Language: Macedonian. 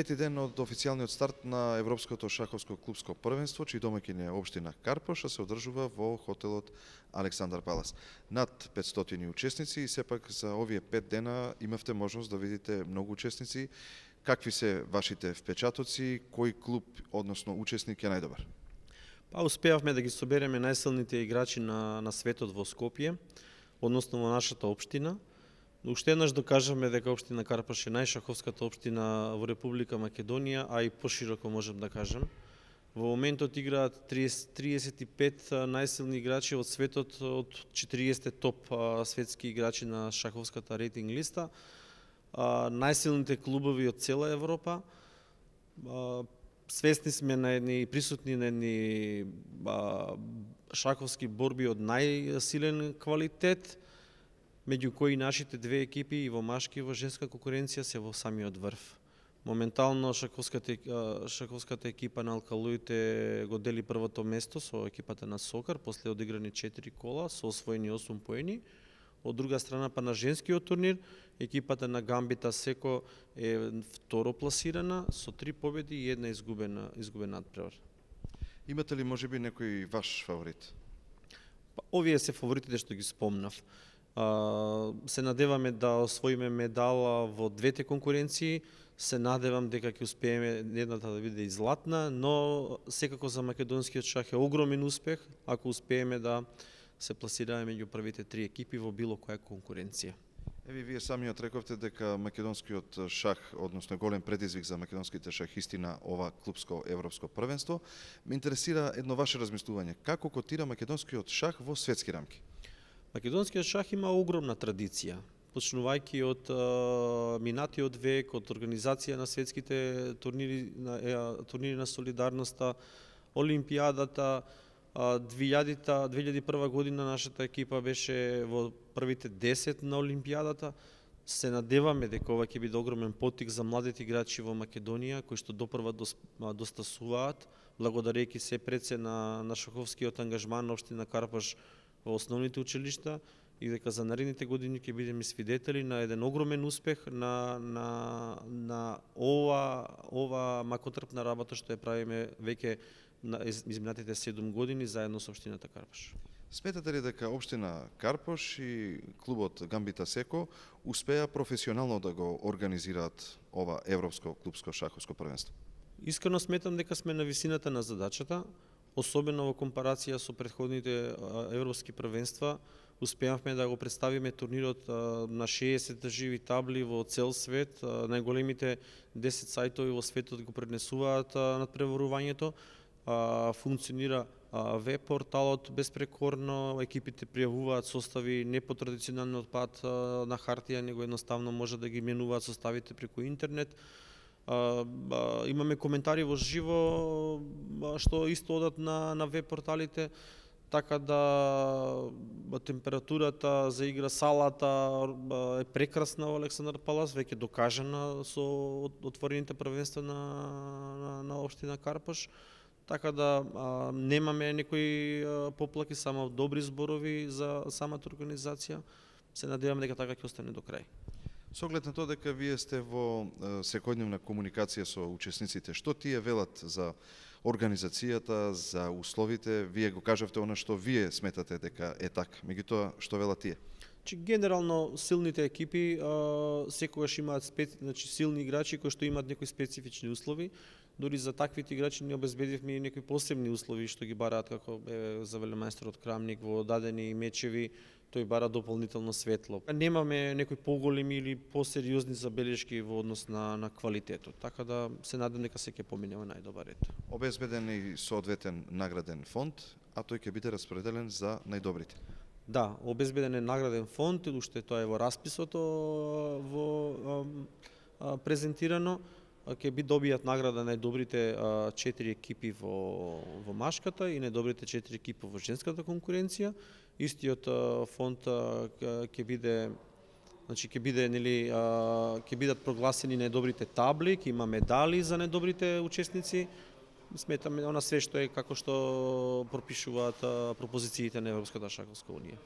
пети ден од официјалниот старт на Европското шаховско клубско првенство, чиј домаќин е општина Карпош, се одржува во хотелот Александар Палас. Над 500 учесници и сепак за овие 5 дена имавте можност да видите многу учесници. Какви се вашите впечатоци, кој клуб, односно учесник е најдобар? Успеавме да ги собереме најсилните играчи на светот во Скопје, односно во нашата општина. Уште еднаш докажавме дека општина Карпош е најшаховската општина во Република Македонија, а и пошироко можам да кажам. Во моментот играат 35 најсилни играчи од светот, од 40 топ светски играчи на шаховската рейтинг листа, најсилните клубови од цела Европа. Свесни сме на едни присутни на едни шаховски борби од најсилен квалитет, меѓу кои нашите две екипи и во машки и во женска конкуренција се во самиот врв. Моментално шаховската екипа на алкалоите го дели првото место со екипата на Сокар, после одиграни 4 кола со освоени 8 поени. Од друга страна па на женскиот турнир, екипата на Гамбита Секо е второ пласирана со 3 победи и една изгубен надпревар. Имате ли можеби некој ваш фаворит? Овие се фаворитите што ги спомнав. Се надеваме да освоиме медал во двете конкуренции. Се надевам дека ќе успееме едната да биде и златна, но секако за македонскиот шах е огромен успех ако успееме да се пласираме меѓу првите 3 екипи во било која конкуренција. Вие самиот рековте дека македонскиот шах, односно голем предизвик за македонските шахисти на ова клубско европско првенство. Ме интересира едно ваше размислување. Како котира македонскиот шах во светски рамки? Македонскиот шах има огромна традиција, почнувајќи од минатиот век, од организација на светските турнири на солидарноста, Олимпијадата, 2001 година нашата екипа беше во првите 10 на Олимпијадата. Се надеваме дека ова ќе биде огромен поттик за младите играчи во Македонија, кои што допрва достасуваат, благодарејќи се пред се на шаховскиот ангажман на општина Карпош во основните училишта, и дека за наредните години ќе бидеме свидетели на еден огромен успех на ова макотрпна работа што ја правиме веќе на изминатите 7 години заедно со општината Карпош. Сметате ли дека општина Карпош и клубот Гамбита Секо успеа професионално да го организираат ова европско клубско шаховско првенство? Искрено сметам дека сме на висината на задачата, особено во компарација со претходните европски првенства. Успеавме да го представиме турнирот на 60 живи табли во цел свет. Најголемите 10 сајтови во светот го пренесуваат надпреварувањето. Функционира веб порталот безпрекорно, екипите пријавуваат состави не по традиционалниот пат на хартија, него едноставно може да ги менуваат составите преку интернет. Имаме коментари во живо што исто одат на веб порталите, така да температурата за игра, салата е прекрасна во Александар Палас, веќе докажана со отворените првенства на општина Карпош. Така да немаме некои поплаки, само добри зборови за самата организација. Се надеваме дека така ќе остане до крај. Со оглед на тоа дека вие сте во секојдневна комуникација со учесниците, што тие велат за организацијата, за условите? Вие го кажавте она што вие сметате дека е така, меѓутоа што велат тие? Генерално силните екипи секогаш имаат силни играчи кои што имаат некои специфични услови. Дури за таквите играчи ние обезбедивме и некои посебни услови што ги бараат, како за велемајсторот Крамник во дадени мечеви, тој бара дополнително светло. Немаме некои поголеми или посериозни забелешки во однос на квалитетот, така да се надам дека се ќе помине во најдобар ред. Обезбеден и соодветен награден фонд, а тој ќе биде распределен за најдобрите. Да, обезбеден е награден фонд, уште тоа е во расписот презентирано. Ќе би добијат награда најдобрите 4 екипи во машката и најдобрите 4 екипи во женската конкуренција. Истиот фонд ќе бидат прогласени најдобрите табли, ќе има медали за најдобрите учесници. Сметаме она све што е како што пропишуваат пропозициите на Европската шаховска унија.